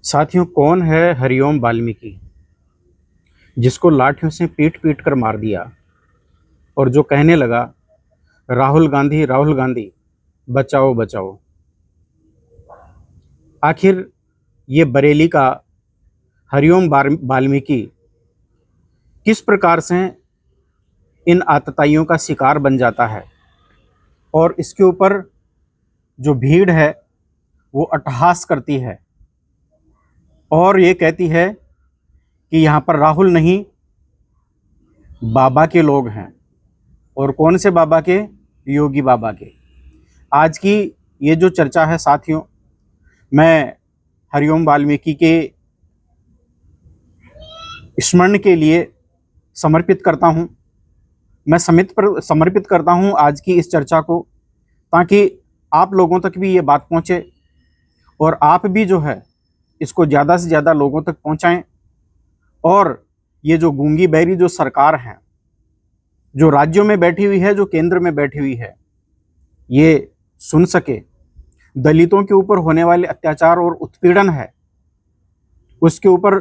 साथियों, कौन है हरिओम वाल्मीकि, जिसको लाठियों से पीट पीट कर मार दिया और जो कहने लगा राहुल गांधी बचाओ बचाओ। आखिर ये बरेली का हरिओम वाल्मीकि किस प्रकार से इन आतताइयों का शिकार बन जाता है और इसके ऊपर जो भीड़ है वो अट्टहास करती है और ये कहती है कि यहाँ पर राहुल नहीं, बाबा के लोग हैं। और कौन से बाबा के? योगी बाबा के। आज की ये जो चर्चा है साथियों, मैं हरिओम वाल्मीकि के स्मरण के लिए समर्पित करता हूँ। मैं समर्पित करता हूँ आज की इस चर्चा को, ताकि आप लोगों तक भी ये बात पहुँचे और आप भी जो है इसको ज़्यादा से ज़्यादा लोगों तक पहुँचाएं और ये जो गूंगी बहरी जो सरकार है, जो राज्यों में बैठी हुई है, जो केंद्र में बैठी हुई है, ये सुन सके। दलितों के ऊपर होने वाले अत्याचार और उत्पीड़न है उसके ऊपर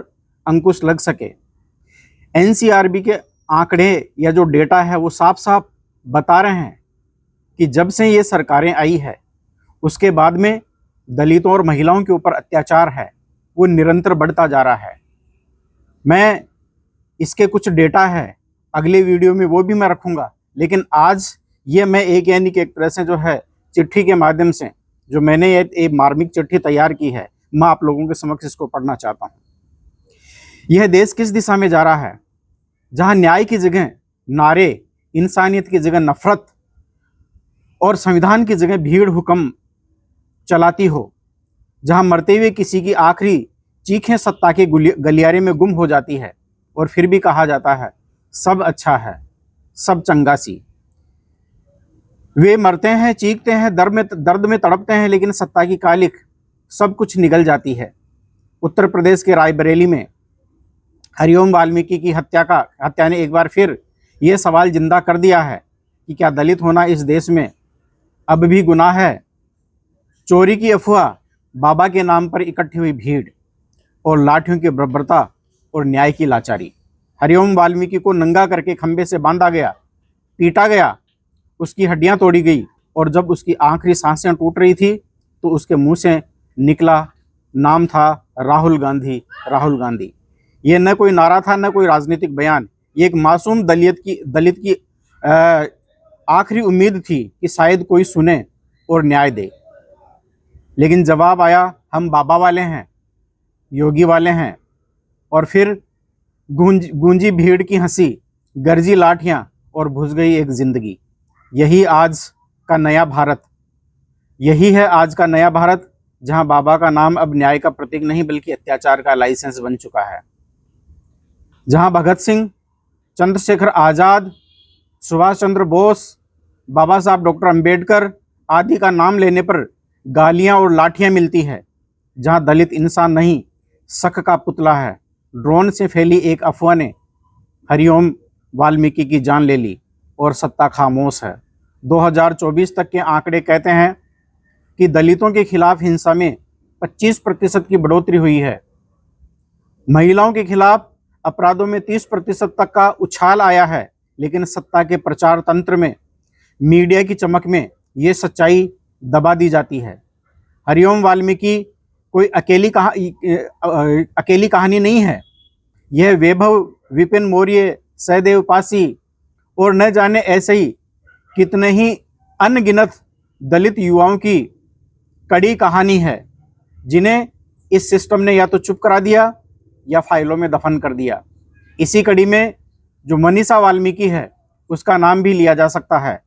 अंकुश लग सके। एनसीआरबी के आंकड़े या जो डेटा है वो साफ साफ बता रहे हैं कि जब से ये सरकारें आई है उसके बाद में दलितों और महिलाओं के ऊपर अत्याचार है वो निरंतर बढ़ता जा रहा है। मैं इसके कुछ डेटा है अगले वीडियो में वो भी मैं रखूंगा, लेकिन आज ये मैं एक तरह से जो है चिट्ठी के माध्यम से जो मैंने एक मार्मिक चिट्ठी तैयार की है, मैं आप लोगों के समक्ष इसको पढ़ना चाहता हूँ। यह देश किस दिशा में जा रहा है, जहाँ न्याय की जगह नारे, इंसानियत की जगह नफरत और संविधान की जगह भीड़ हुक्म चलाती हो, जहाँ मरते हुए किसी की आखिरी चीखें सत्ता के गलियारे में गुम हो जाती है और फिर भी कहा जाता है सब अच्छा है, सब चंगासी। वे मरते हैं, चीखते हैं, दर्द में तड़पते हैं, लेकिन सत्ता की कालिख सब कुछ निगल जाती है। उत्तर प्रदेश के रायबरेली में हरिओम वाल्मीकि की हत्या ने एक बार फिर ये सवाल जिंदा कर दिया है कि क्या दलित होना इस देश में अब भी गुनाह है। चोरी की अफवाह, बाबा के नाम पर इकट्ठी हुई भीड़ और लाठियों की बर्बरता और न्याय की लाचारी। हरिओम वाल्मीकि को नंगा करके खंबे से बांधा गया, पीटा गया, उसकी हड्डियां तोड़ी गई और जब उसकी आखिरी सांसें टूट रही थी तो उसके मुंह से निकला नाम था राहुल गांधी, राहुल गांधी। ये न कोई नारा था, न कोई राजनीतिक बयान, ये एक मासूम दलित की आखिरी उम्मीद थी कि शायद कोई सुने और न्याय दे। लेकिन जवाब आया हम बाबा वाले हैं, योगी वाले हैं। और फिर गूंजी भीड़ की हंसी, गरजी लाठियां और भुस गई एक जिंदगी। यही आज का नया भारत, यही है आज का नया भारत, जहां बाबा का नाम अब न्याय का प्रतीक नहीं बल्कि अत्याचार का लाइसेंस बन चुका है। जहां भगत सिंह, चंद्रशेखर आजाद, सुभाष चंद्र बोस, बाबा साहब डॉक्टर अंबेडकर आदि का नाम लेने पर गालियां और लाठियां मिलती है, जहां दलित इंसान नहीं शक का पुतला है। ड्रोन से फैली एक अफवाह ने हरिओम वाल्मीकि की जान ले ली और सत्ता खामोश है। 2024 तक के आंकड़े कहते हैं कि दलितों के खिलाफ हिंसा में 25% की बढ़ोतरी हुई है। महिलाओं के खिलाफ अपराधों में 30% तक का उछाल आया है। लेकिन सत्ता के प्रचार तंत्र में, मीडिया की चमक में ये सच्चाई दबा दी जाती है। हरिओम वाल्मीकि कोई अकेली कहानी नहीं है। यह वैभव, विपिन मौर्य, सहदेव पासी और न जाने ऐसे ही कितने ही अनगिनत दलित युवाओं की कड़ी कहानी है, जिन्हें इस सिस्टम ने या तो चुप करा दिया या फाइलों में दफन कर दिया। इसी कड़ी में जो मनीषा वाल्मीकि है उसका नाम भी लिया जा सकता है।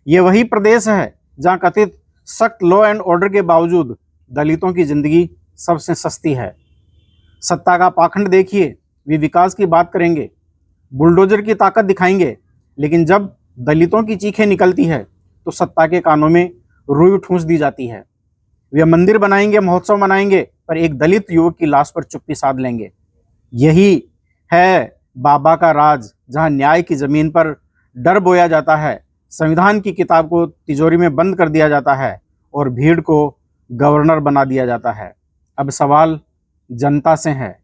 यह वही प्रदेश है जहां कथित सख्त लॉ एंड ऑर्डर के बावजूद दलितों की जिंदगी सबसे सस्ती है। सत्ता का पाखंड देखिए, वे विकास की बात करेंगे, बुलडोजर की ताकत दिखाएंगे, लेकिन जब दलितों की चीखें निकलती है तो सत्ता के कानों में रुई ठूंस दी जाती है। वे मंदिर बनाएंगे, महोत्सव मनाएंगे, पर एक दलित युवक की लाश पर चुप्पी साध लेंगे। यही है बाबा का राज, जहां न्याय की जमीन पर डर बोया जाता है, संविधान की किताब को तिजोरी में बंद कर दिया जाता है और भीड़ को गवर्नर बना दिया जाता है। अब सवाल जनता से है।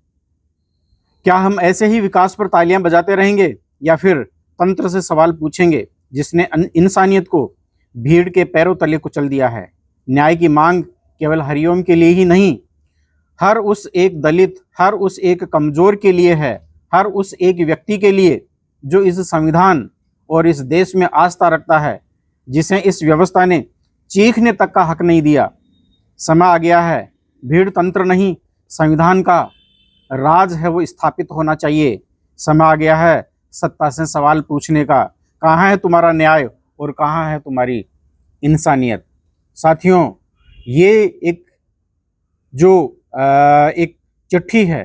क्या हम ऐसे ही विकास पर तालियां बजाते रहेंगे या फिर तंत्र से सवाल पूछेंगे जिसने इंसानियत को भीड़ के पैरों तले कुचल दिया है? न्याय की मांग केवल हरिओम के लिए ही नहीं, हर उस एक दलित, हर उस एक कमजोर के लिए है, हर उस एक व्यक्ति के लिए जो इस संविधान और इस देश में आस्था रखता है, जिसे इस व्यवस्था ने चीखने तक का हक नहीं दिया। समय आ गया है, भीड़ तंत्र नहीं, संविधान का राज है वो स्थापित होना चाहिए। समय आ गया है सत्ता से सवाल पूछने का। कहाँ है तुम्हारा न्याय और कहाँ है तुम्हारी इंसानियत? साथियों, ये एक जो एक चिट्ठी है,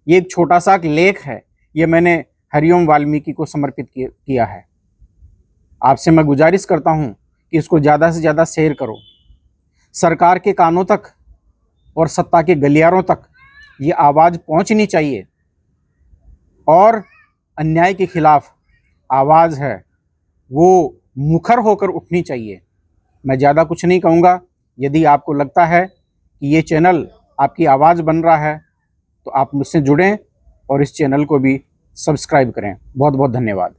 ये एक छोटा सा लेख है, ये मैंने हरिओम वाल्मीकि को समर्पित किया है। आपसे मैं गुजारिश करता हूँ कि इसको ज़्यादा से ज़्यादा शेयर करो। सरकार के कानों तक और सत्ता के गलियारों तक ये आवाज़ पहुँचनी चाहिए और अन्याय के खिलाफ आवाज़ है वो मुखर होकर उठनी चाहिए। मैं ज़्यादा कुछ नहीं कहूँगा। यदि आपको लगता है कि ये चैनल आपकी आवाज़ बन रहा है तो आप मुझसे जुड़ें और इस चैनल को भी सब्सक्राइब करें। बहुत बहुत धन्यवाद।